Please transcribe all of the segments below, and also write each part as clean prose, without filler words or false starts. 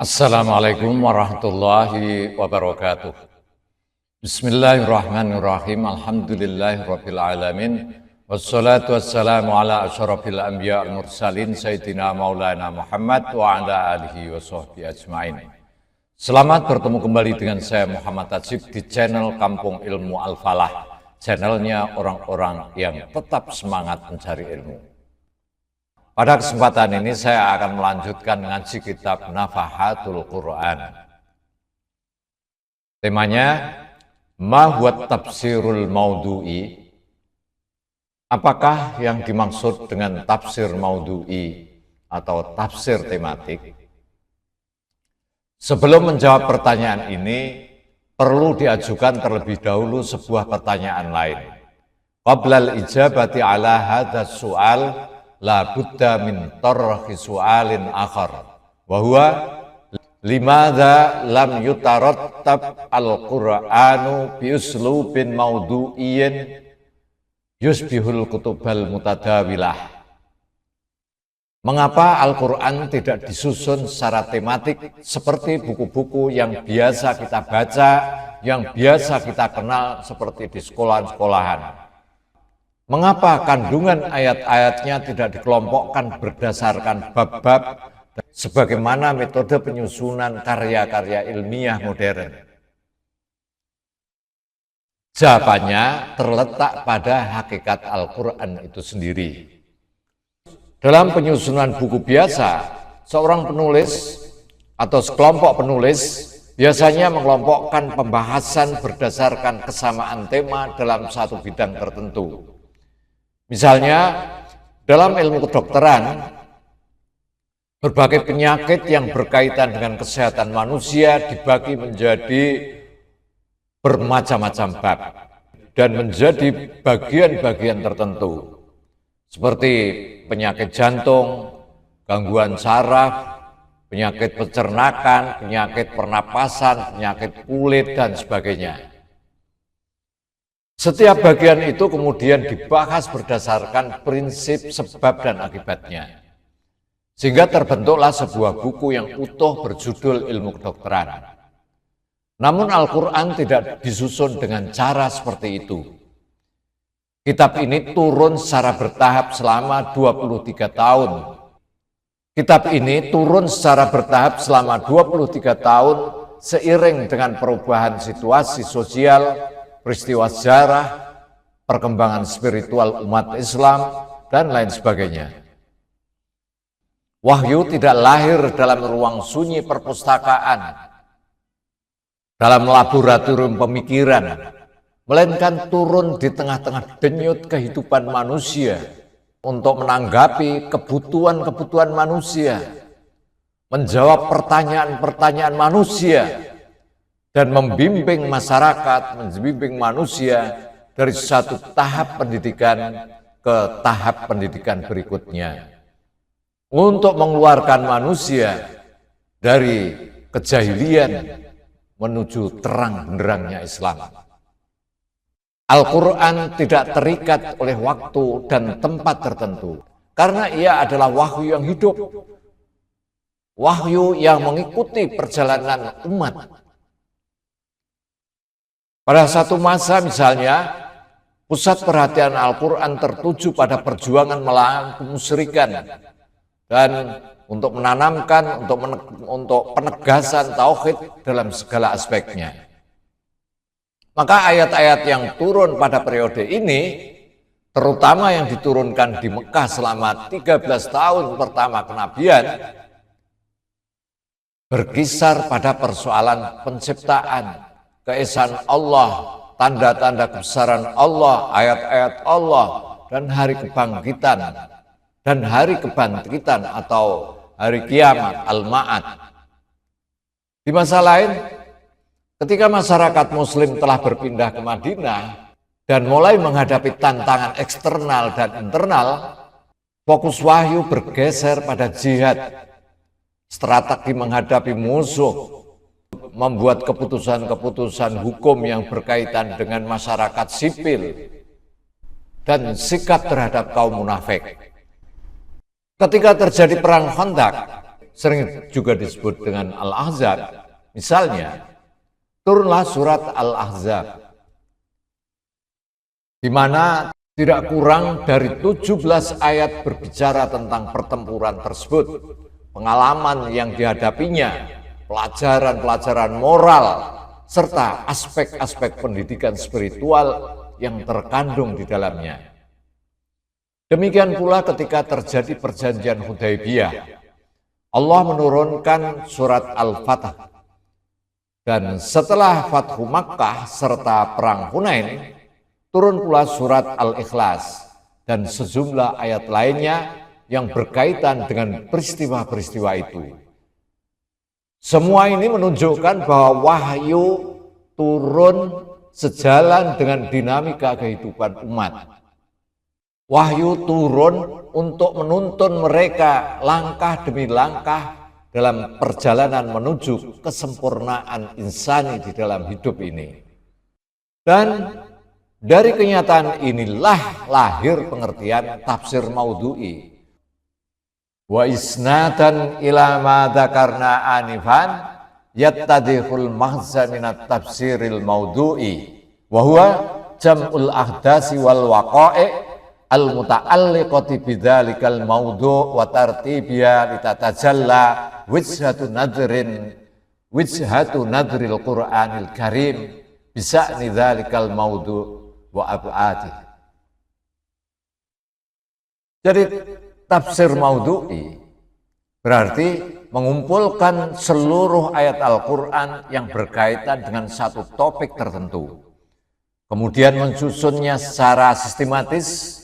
Assalamualaikum warahmatullahi wabarakatuh. Bismillahirrahmanirrahim. Alhamdulillahirabbil alamin. Wassalatu wassalamu ala asyrafil anbiya wal mursalin sayyidina maulana Muhammad wa ala alihi washabbihi ajmain. Selamat bertemu kembali dengan saya Muhammad Tajib di channel Kampung Ilmu Al-Falah, channelnya orang-orang yang tetap semangat mencari ilmu. Pada kesempatan ini saya akan melanjutkan ngaji kitab Nafahatul Quran. Temanya, Ma huwa tafsirul maudhu'i? Apakah yang dimaksud dengan tafsir maudhu'i atau tafsir tematik? Sebelum menjawab pertanyaan ini, perlu diajukan terlebih dahulu sebuah pertanyaan lain. Qablal ijabati ala hadzal su'al la budda min tarhi su'alin akhar wa huwa limadza lam yutarattab al-Qur'anu bi uslubin maudhu'iyyin yusbihul kutubal mutadawilah. Mengapa Al-Qur'an tidak disusun secara tematik seperti buku-buku yang biasa kita baca, yang biasa kita kenal seperti di sekolahan-sekolahan? Mengapa kandungan ayat-ayatnya tidak dikelompokkan berdasarkan bab-bab sebagaimana metode penyusunan karya-karya ilmiah modern? Jawabannya terletak pada hakikat Al-Quran itu sendiri. Dalam penyusunan buku biasa, seorang penulis atau sekelompok penulis biasanya mengelompokkan pembahasan berdasarkan kesamaan tema dalam satu bidang tertentu. Misalnya, dalam ilmu kedokteran, berbagai penyakit yang berkaitan dengan kesehatan manusia dibagi menjadi bermacam-macam bab dan menjadi bagian-bagian tertentu, seperti penyakit jantung, gangguan saraf, penyakit pencernaan, penyakit pernapasan, penyakit kulit, dan sebagainya. Setiap bagian itu kemudian dibahas berdasarkan prinsip sebab dan akibatnya. Sehingga terbentuklah sebuah buku yang utuh berjudul Ilmu Kedokteran. Namun Al-Quran tidak disusun dengan cara seperti itu. Kitab ini turun secara bertahap selama 23 tahun. Kitab ini turun secara bertahap selama 23 tahun seiring dengan perubahan situasi sosial, peristiwa sejarah, perkembangan spiritual umat Islam, dan lain sebagainya. Wahyu tidak lahir dalam ruang sunyi perpustakaan, dalam laboratorium pemikiran, melainkan turun di tengah-tengah denyut kehidupan manusia untuk menanggapi kebutuhan-kebutuhan manusia, menjawab pertanyaan-pertanyaan manusia, dan membimbing masyarakat, membimbing manusia dari satu tahap pendidikan ke tahap pendidikan berikutnya. Untuk mengeluarkan manusia dari kejahilian menuju terang benderangnya Islam. Al-Quran tidak terikat oleh waktu dan tempat tertentu, karena ia adalah wahyu yang hidup, wahyu yang mengikuti perjalanan umat. Pada satu masa misalnya, pusat perhatian Al-Quran tertuju pada perjuangan melawan kemusyrikan dan untuk menanamkan, untuk penegasan tauhid dalam segala aspeknya. Maka ayat-ayat yang turun pada periode ini, terutama yang diturunkan di Mekah selama 13 tahun pertama kenabian, berkisar pada persoalan penciptaan, keesaan Allah, tanda-tanda kebesaran Allah, ayat-ayat Allah, dan hari kebangkitan, dan hari kebangkitan atau hari kiamat, al-ma'ad. Di masa lain, ketika masyarakat muslim telah berpindah ke Madinah dan mulai menghadapi tantangan eksternal dan internal, fokus wahyu bergeser pada jihad, strategi menghadapi musuh, membuat keputusan-keputusan hukum yang berkaitan dengan masyarakat sipil, dan sikap terhadap kaum munafik. Ketika terjadi perang Khandaq, sering juga disebut dengan Al-Ahzab. Misalnya, turunlah surat Al-Ahzab, di mana tidak kurang dari 17 ayat berbicara tentang pertempuran tersebut, pengalaman yang dihadapinya, pelajaran-pelajaran moral, serta aspek-aspek pendidikan spiritual yang terkandung di dalamnya. Demikian pula ketika terjadi perjanjian Hudaybiyah, Allah menurunkan surat Al-Fatah. Dan setelah Fathu Makkah serta Perang Hunain, turun pula surat Al-Ikhlas dan sejumlah ayat lainnya yang berkaitan dengan peristiwa-peristiwa itu. Semua ini menunjukkan bahwa wahyu turun sejalan dengan dinamika kehidupan umat. Wahyu turun untuk menuntun mereka langkah demi langkah dalam perjalanan menuju kesempurnaan insani di dalam hidup ini. Dan dari kenyataan inilah lahir pengertian tafsir maudhu'i. Wa isnadan ila ma dzakarna anifan yattadihul mahza minat tafsiril maudhu'i wa huwa jam'ul ahdasi wal waqa'i al muta'alliqati bidzalikal maudhu' wa tartibiya litatajalla wijhatu nadril Qur'anil Karim bisa'ni dzalikal maudhu' wa ab'adih. Jadi tafsir maudhu'i berarti mengumpulkan seluruh ayat Al-Quran yang berkaitan dengan satu topik tertentu, kemudian mensusunnya secara sistematis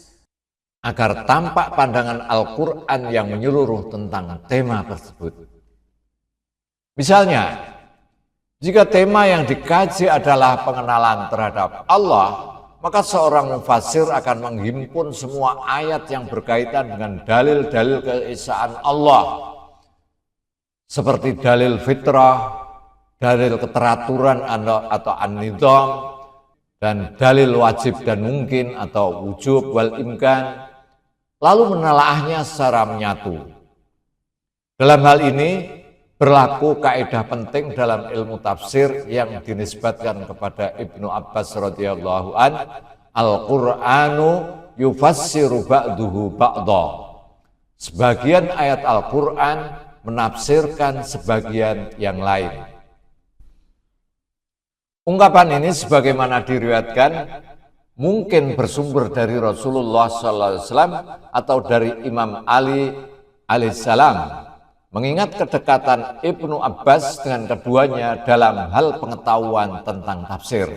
agar tampak pandangan Al-Quran yang menyeluruh tentang tema tersebut. Misalnya, jika tema yang dikaji adalah pengenalan terhadap Allah, maka seorang mufassir akan menghimpun semua ayat yang berkaitan dengan dalil-dalil keesaan Allah, seperti dalil fitrah, dalil keteraturan atau an-nizam, dan dalil wajib dan mungkin atau wujub wal imkan, lalu menelaahnya secara menyatu. Dalam hal ini berlaku kaidah penting dalam ilmu tafsir yang dinisbatkan kepada Ibnu Abbas radhiyallahu an, Al-Qur'anu yufassiru ba'duhu ba'dha. Sebagian ayat Al-Qur'an menafsirkan sebagian yang lain. Ungkapan ini sebagaimana diriwayatkan mungkin bersumber dari Rasulullah SAW atau dari Imam Ali alaihissalam, mengingat kedekatan Ibnu Abbas dengan keduanya dalam hal pengetahuan tentang tafsir.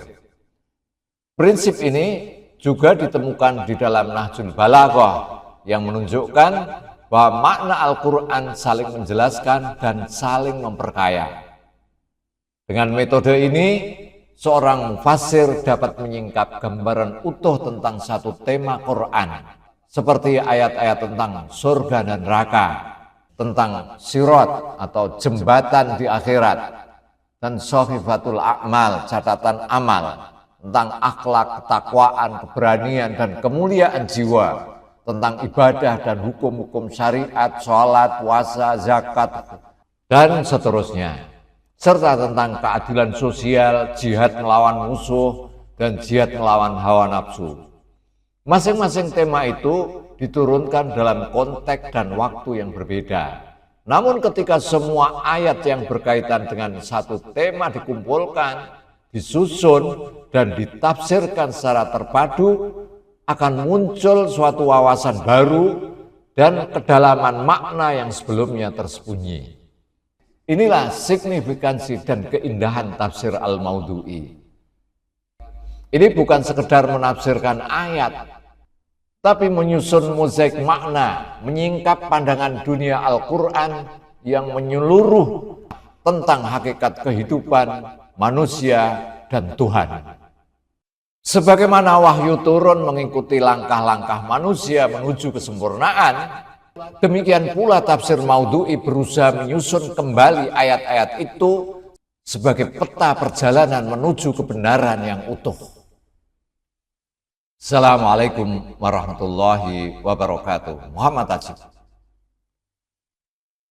Prinsip ini juga ditemukan di dalam Nahjul Balaghah yang menunjukkan bahwa makna Al-Quran saling menjelaskan dan saling memperkaya. Dengan metode ini, seorang mufassir dapat menyingkap gambaran utuh tentang satu tema Quran, seperti ayat-ayat tentang surga dan neraka, tentang sirat atau jembatan di akhirat, dan sahifatul a'mal, catatan amal, tentang akhlak, ketakwaan, keberanian, dan kemuliaan jiwa, tentang ibadah dan hukum-hukum syariat, sholat, puasa, zakat, dan seterusnya, serta tentang keadilan sosial, jihad melawan musuh, dan jihad melawan hawa nafsu. Masing-masing tema itu diturunkan dalam konteks dan waktu yang berbeda. Namun ketika semua ayat yang berkaitan dengan satu tema dikumpulkan, disusun, dan ditafsirkan secara terpadu, akan muncul suatu wawasan baru dan kedalaman makna yang sebelumnya tersembunyi. Inilah signifikansi dan keindahan tafsir al-maudhu'i. Ini bukan sekedar menafsirkan ayat, tapi menyusun mozaik makna, menyingkap pandangan dunia Al-Quran yang menyeluruh tentang hakikat kehidupan manusia dan Tuhan. Sebagaimana wahyu turun mengikuti langkah-langkah manusia menuju kesempurnaan, demikian pula tafsir maudhu'i berusaha menyusun kembali ayat-ayat itu sebagai peta perjalanan menuju kebenaran yang utuh. Assalamualaikum warahmatullahi wabarakatuh. Muhammad Ajib.